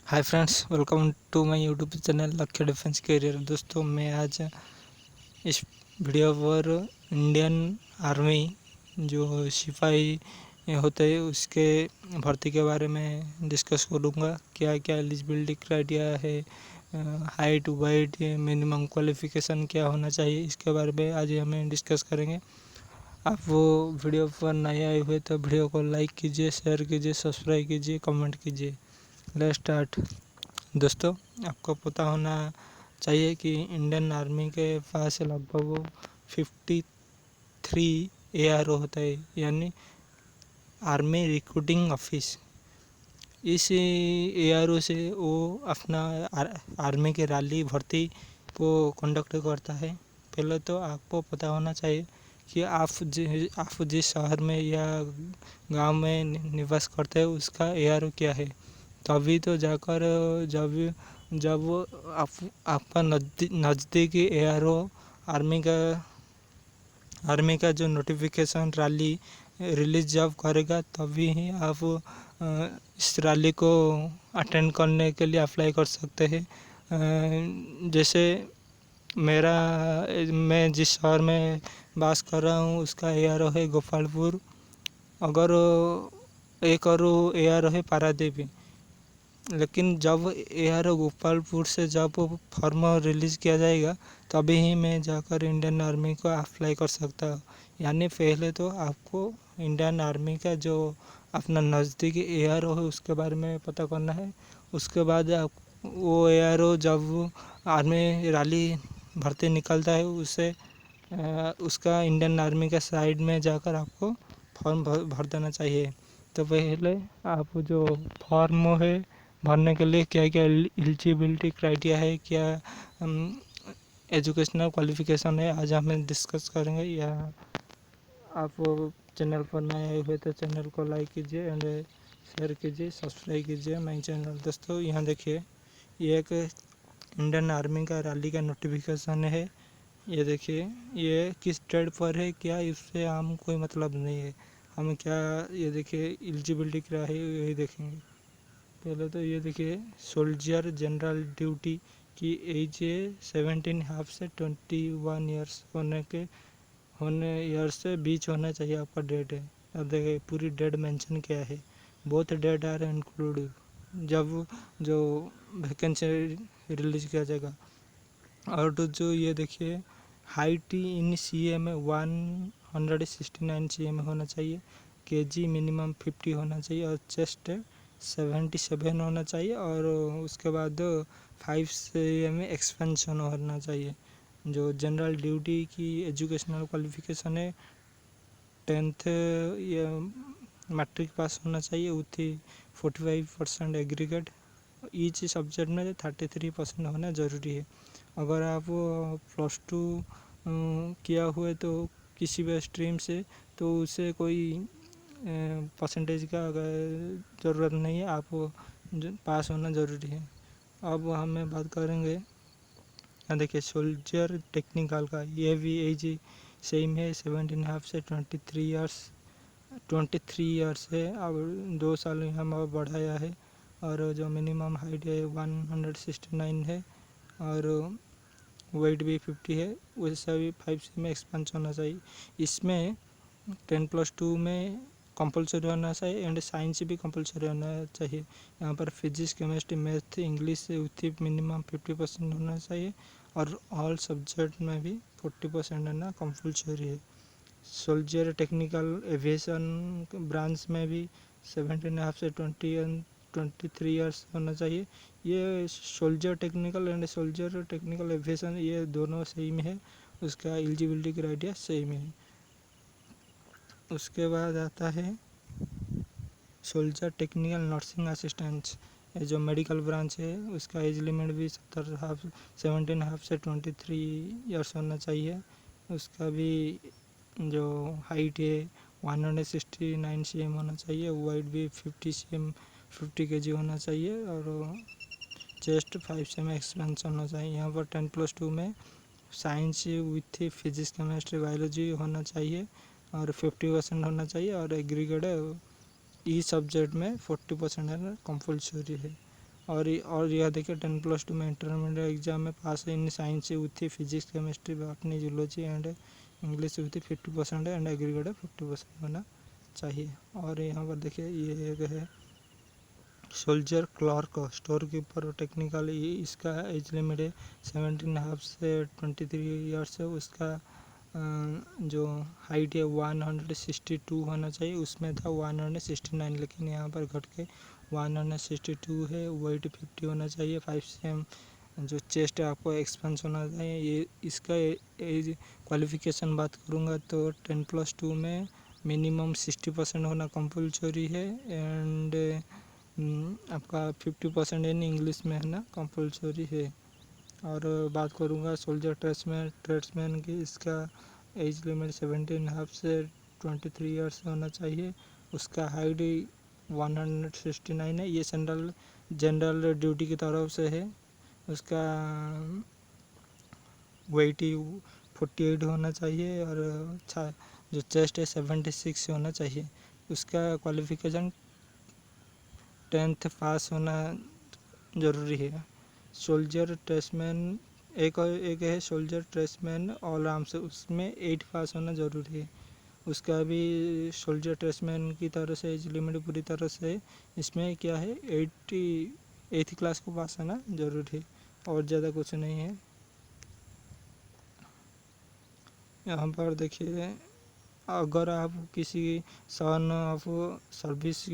Hi friends, welcome to my YouTube channel Lakshya defence career. दोस्तों, मैं आज इस वीडियो पर इंडियन आर्मी जो सिपाही होते हैं उसके भर्ती के बारे में डिस्कस करूँगा। क्या क्या एलिजिबिलिटी क्राइटेरिया है, हाइट वाइट, मिनिमम क्वालिफिकेशन क्या होना चाहिए, इसके बारे में आज हमें डिस्कस करेंगे। आप वो वीडियो पर नए आए हुए तो वीडियो को लाइक कीजिए, शेयर कीजिए, सब्सक्राइब कीजिए, कमेंट कीजिए। Let's start. दोस्तों, आपको पता होना चाहिए कि इंडियन आर्मी के पास लगभग 53 ARO होता है, यानी आर्मी रिक्रूटिंग ऑफिस। इस ARO से वो अपना आर्मी के रैली भर्ती को कंडक्ट करता है। पहले तो आपको पता होना चाहिए कि आप जिस शहर में या गांव में निवास करते हैं उसका ARO क्या है। तभी तो जाकर जब जब आपका नज़दीकी ARO आर्मी का जो नोटिफिकेशन रैली रिलीज जब करेगा तभी ही आप इस रैली को अटेंड करने के लिए अप्लाई कर सकते हैं। जैसे मैं जिस शहर में बास कर रहा हूँ उसका ARO है गोपालपुर। अगर एक और ARO है पारादीप। लेकिन जब ARO गोपालपुर से जब फॉर्म रिलीज़ किया जाएगा तभी ही मैं जाकर इंडियन आर्मी को अप्लाई कर सकता हूँ। यानी पहले तो आपको इंडियन आर्मी का जो अपना नज़दीकी ARO है उसके बारे में पता करना है। उसके बाद आप वो ARO जब आर्मी रैली भर्ती निकलता है उसे उसका इंडियन आर्मी का साइड में जाकर आपको फॉर्म भर देना चाहिए। तो पहले आप जो फॉर्म है भरने के लिए क्या क्या एलिजिबिलिटी क्राइटेरिया है, क्या एजुकेशनल क्वालिफिकेशन है, आज हम डिस्कस करेंगे। या आप चैनल पर नए आए हुए तो चैनल को लाइक कीजिए एंड शेयर कीजिए, सब्सक्राइब कीजिए माई चैनल। दोस्तों, यहाँ देखिए, ये एक इंडियन आर्मी का रैली का नोटिफिकेशन है। ये देखिए, ये किस डेट पर है क्या, इससे हम कोई मतलब नहीं है। हम क्या, ये देखिए एलिजिबिलिटी क्या है यही देखेंगे। पहले तो ये देखिए, सोल्जर जनरल ड्यूटी की एज 17.5 से 21 ईयर्स होने ईयर्स से बीच होना चाहिए आपका डेट है। अब देखिए पूरी डेट मेंशन किया है। बोथ डेट आर इंक्लूड जब जो वैकेंसी रिलीज किया जाएगा। और तो जो ये देखिए, हाइट इन CA में 169 CM होना चाहिए, KG मिनिमम 50 होना चाहिए और चेस्ट 77 होना चाहिए। और उसके बाद 5 CM में एक्सपेंशन होना चाहिए। जो जनरल ड्यूटी की एजुकेशनल क्वालिफिकेशन है 10th या मैट्रिक पास होना चाहिए विथ 45% एग्रीगेट। ईच सब्जेक्ट में 33% होना ज़रूरी है। अगर आप +2 किया हुआ है तो किसी भी स्ट्रीम से, तो उसे कोई परसेंटेज का ज़रूरत नहीं है, आप पास होना ज़रूरी है। अब हमें बात करेंगे, देखिए सोल्जर टेक्निकल का, ये भी एज सेम है, 17.5 से 23 ईयर्स है। अब 2 साल यहाँ बढ़ाया है। और जो मिनिमम हाइट है 169 है और वेट भी 50 है। वैसा भी 5 में एक्सपेंशन होना चाहिए। इसमें 10+2 में कंपलसरी होना चाहिए एंड साइंस भी कंपलसरी होना चाहिए। यहाँ पर physics, chemistry, math, English with minimum 50% होना चाहिए और ऑल सब्जेक्ट में भी 40% होना कंपलसरी है। सोल्जर टेक्निकल एविएशन ब्रांच में भी 17.5 से 23 ईयर्स होना चाहिए। ये soldier technical and soldier technical aviation ये दोनों सेम है, उसका एलिजिबिलिटी क्राइटेरिया सेम है। उसके बाद आता है सोल्जर टेक्निकल नर्सिंग असिस्टेंट, ये जो मेडिकल ब्रांच है उसका एज लिमिट भी 17.5 से 23 ईयर्स होना चाहिए। उसका भी जो हाइट है 169 CM होना चाहिए, वाइट भी 50 kg होना चाहिए और चेस्ट 5 CM एक्सपेंशन होना चाहिए। यहाँ पर 10+2 में science with physics, chemistry, biology होना चाहिए और 50% होना चाहिए और एग्रीगेट ई सब्जेक्ट में 40% है कंपलसरी है। और यह देखिए 10+2 में इंटरमीडिएट एग्जाम में pass in science with physics chemistry botany zoology and English with 50% and aggregate 50% होना चाहिए। और यहाँ पर देखिए ये एक है soldier clerk store keeper technical, इसका एज लिमिट है 17.5 से 23 ईयर्स है। उसका जो हाइट है 162 होना चाहिए, उसमें था 169 लेकिन यहाँ पर घट के 162 है। वेट 50 होना चाहिए। 5 cm जो चेस्ट है आपको एक्सपेंस होना चाहिए। ये इसका एज क्वालिफिकेशन बात करूँगा तो 10+2 में मिनिमम 60% होना कंपलसरी है एंड आपका 50% इन इंग्लिश में है ना कंपलसरी है। और बात करूँगा सोल्जर ट्रेड्समैन की, इसका एज लिमिट 17.5 से 23 ईयर्स होना चाहिए। उसका हाइट 169 है। ये जनरल ड्यूटी की तरफ से है। उसका वेट 48 होना चाहिए और जो चेस्ट है 76 होना चाहिए। उसका क्वालिफिकेशन 10th पास होना ज़रूरी है। सोल्जर ट्रेड्समैन एक है सोल्जर ट्रेड्समैन ऑल आर्म्स, उसमें 8 पास होना ज़रूरी है। उसका भी सोल्जर ट्रेड्समैन की तरह से एज लिमिट पूरी तरह से इसमें क्या है 8th क्लास को पास होना ज़रूरी है और ज़्यादा कुछ नहीं है। यहाँ पर देखिए अगर आप किसी सन ऑफ सर्विस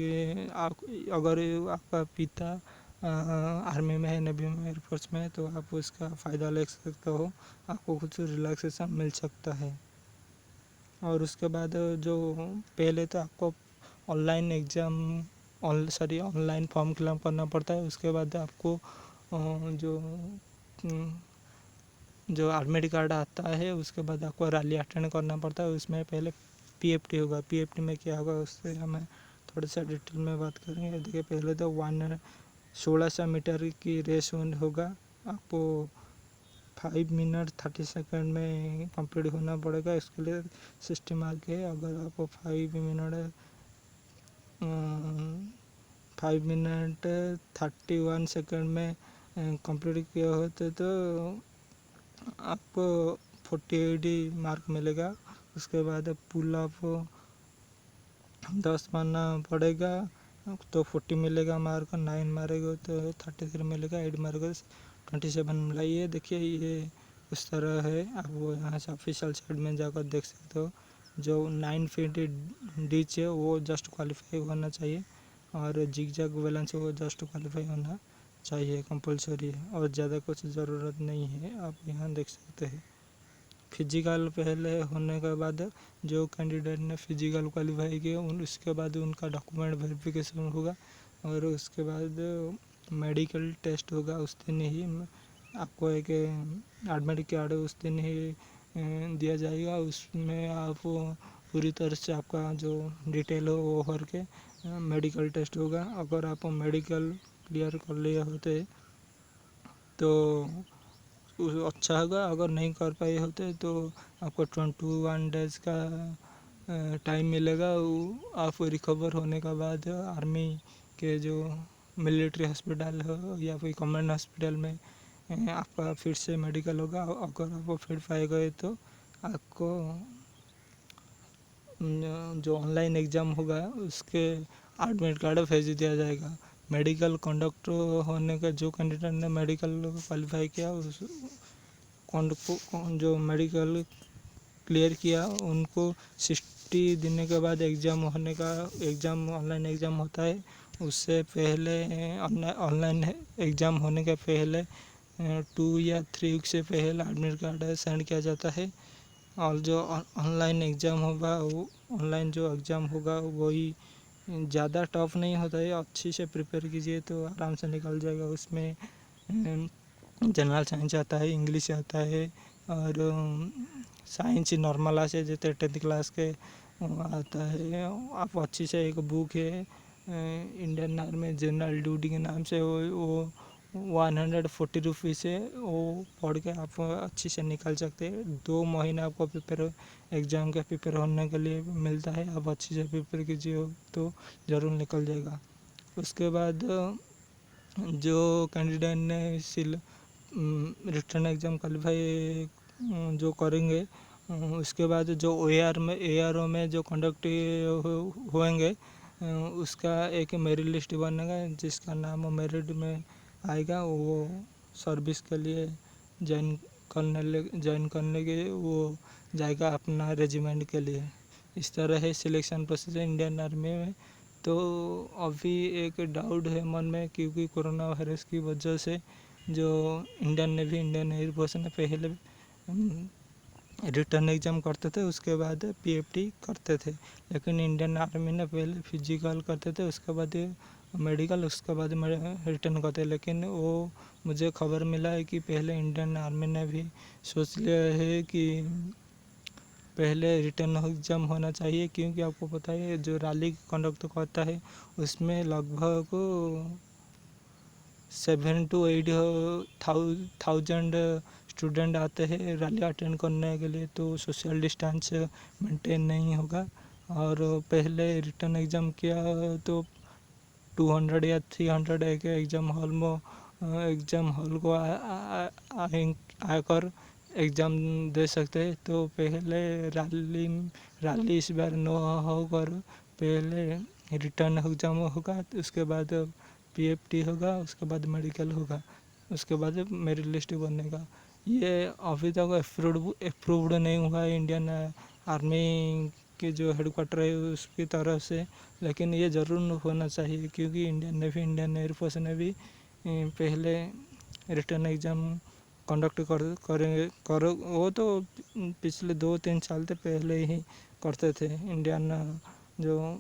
अगर आपका पिता आर्मी में है, नेवी में, एयरफोर्स में है तो आप उसका फ़ायदा ले सकते हो, आपको कुछ रिलैक्सेशन मिल सकता है। और उसके बाद जो पहले तो आपको ऑनलाइन ऑनलाइन फॉर्म फिलअप करना पड़ता है। उसके बाद आपको जो एडमिट कार्ड आता है उसके बाद आपको रैली अटेंड करना पड़ता है। उसमें पहले पीएफटी होगा। पीएफटी में क्या होगा उससे हमें थोड़ा सा डिटेल में बात करेंगे। देखिए पहले तो 1600 मीटर की रेस होगा। आपको 5 मिनट 30 सेकंड में कंप्लीट होना पड़ेगा। इसके लिए 60 मार्क है। अगर आपको 5 मिनट 31 सेकंड में कंप्लीट किया होते तो आपको 48 मार्क मिलेगा। उसके बाद पुल अप 10 मारना पड़ेगा तो 40 मिलेगा मार्क। 9 मारेगा तो 33 मिलेगा। 8 मारेगा 27 मिला। ये देखिए ये उस तरह है। आप वो यहाँ से ऑफिशियल साइड में जाकर देख सकते हो। जो 9 फीट डीच है वो जस्ट क्वालिफाई होना चाहिए और जिग जैग बैलेंस वो जस्ट क्वालिफाई होना चाहिए, कंपलसरी है और ज़्यादा कुछ ज़रूरत नहीं है। आप यहाँ देख सकते हैं। फिजिकल पहले होने के बाद जो कैंडिडेट ने फिजिकल क्वालिफाई किया उसके बाद उनका डॉक्यूमेंट वेरिफिकेशन होगा और उसके बाद मेडिकल टेस्ट होगा। उस दिन ही आपको एक एडमिट कार्ड उस दिन ही दिया जाएगा। उसमें आप पूरी तरह से आपका जो डिटेल हो वो भर के मेडिकल टेस्ट होगा। अगर आप मेडिकल क्लियर कर लिए होते तो अच्छा होगा। अगर नहीं कर पाए होते तो आपको 21 डेज का टाइम मिलेगा। आप रिकवर होने के बाद आर्मी के जो मिलिट्री हॉस्पिटल हो या फिर गवर्नमेंट हॉस्पिटल में आपका फिर से मेडिकल होगा। अगर आप फिर पाए गए तो आपको जो ऑनलाइन एग्ज़ाम होगा उसके एडमिट कार्ड भेज दिया जाएगा। मेडिकल कंडक्ट होने का जो कैंडिडेट ने मेडिकल क्वालिफाई किया जो मेडिकल क्लियर किया उनको 60 दिन के बाद एग्ज़ाम ऑनलाइन एग्ज़ाम होता है। उससे पहले ऑनलाइन एग्ज़ाम होने के पहले 2 या 3 वीक से पहले एडमिट कार्ड सेंड किया जाता है। और जो ऑनलाइन एग्ज़ाम होगा वही ज़्यादा टफ नहीं होता है। अच्छी से प्रिपेयर कीजिए तो आराम से निकल जाएगा। उसमें जनरल साइंस आता है, इंग्लिश आता है और साइंस नॉर्मल आसे जैसे 10th क्लास के आता है। आप अच्छी से एक बुक है इंडियन आर्मी जनरल ड्यूटी के नाम से वो 140 रुपीज़ से वो पढ़ के आप अच्छी से निकल सकते हैं। 2 महीना आपको एग्ज़ाम के प्रिपेयर होने के लिए मिलता है। आप अच्छी से प्रिपेयर कीजिए तो ज़रूर निकल जाएगा। उसके बाद जो कैंडिडेट ने रिटर्न एग्ज़ाम क्वालिफाई जो करेंगे, उसके बाद जो ARO में जो कंडक्ट होंगे, उसका एक मेरिट लिस्ट बनेगा, जिसका नाम मेरिट में आएगा वो सर्विस के लिए ज्वाइन करने के वो जाएगा अपना रेजिमेंट के लिए। इस तरह है सिलेक्शन प्रोसेस इंडियन आर्मी में। तो अभी एक डाउट है मन में, क्योंकि कोरोना वायरस की वजह से जो इंडियन नेवी, इंडियन एयरफोर्स ने पहले रिटर्न एग्ज़ाम करते थे, उसके बाद PFT करते थे, लेकिन इंडियन आर्मी ने पहले फिजिकल करते थे, उसके बाद मेडिकल, उसके बाद रिटर्न करते। लेकिन वो मुझे खबर मिला है कि पहले इंडियन आर्मी ने भी सोच लिया है कि पहले रिटर्न एग्ज़ाम होना चाहिए, क्योंकि आपको पता है जो रैली कंडक्ट करता है उसमें लगभग 7 to 8 थाउजेंड स्टूडेंट आते हैं रैली अटेंड करने के लिए, तो सोशल डिस्टेंस मेंटेन नहीं होगा। और पहले रिटर्न एग्ज़ाम किया तो 200 या 300 एक एग्ज़ाम हॉल को आकर एग्ज़ाम दे सकते हैं। तो पहले रैली इस बार न होकर पहले रिटर्न एग्ज़ाम होगा, उसके बाद PFT होगा, उसके बाद मेडिकल होगा, उसके बाद मेरिट लिस्ट बनेगा। ये अभी तक अप्रूव्ड नहीं हुआ है इंडियन आर्मी के जो हेडक्वार्टर है उसकी तरफ से, लेकिन ये ज़रूर होना चाहिए, क्योंकि इंडियन नेवी, इंडियन एयरफोर्स ने भी पहले रिटर्न एग्ज़ाम कंडक्ट करेंगे वो तो पिछले 2-3 साल से पहले ही करते थे। जो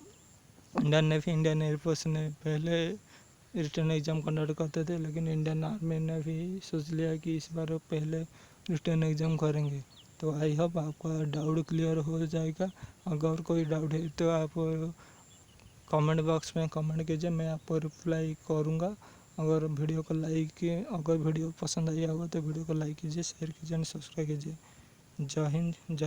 इंडियन नेवी, इंडियन एयरफोर्स ने पहले रिटर्न एग्ज़ाम कंडक्ट करते थे, लेकिन इंडियन आर्मी ने भी सोच लिया कि इस बार पहले रिटर्न एग्ज़ाम करेंगे। तो आई होप आपका डाउट क्लियर हो जाएगा। अगर कोई डाउट है तो आप कमेंट बॉक्स में कमेंट कीजिए, मैं आपको रिप्लाई करूँगा। अगर वीडियो पसंद आया होगा तो वीडियो को लाइक कीजिए, शेयर कीजिए और सब्सक्राइब कीजिए। जय हिंद, जय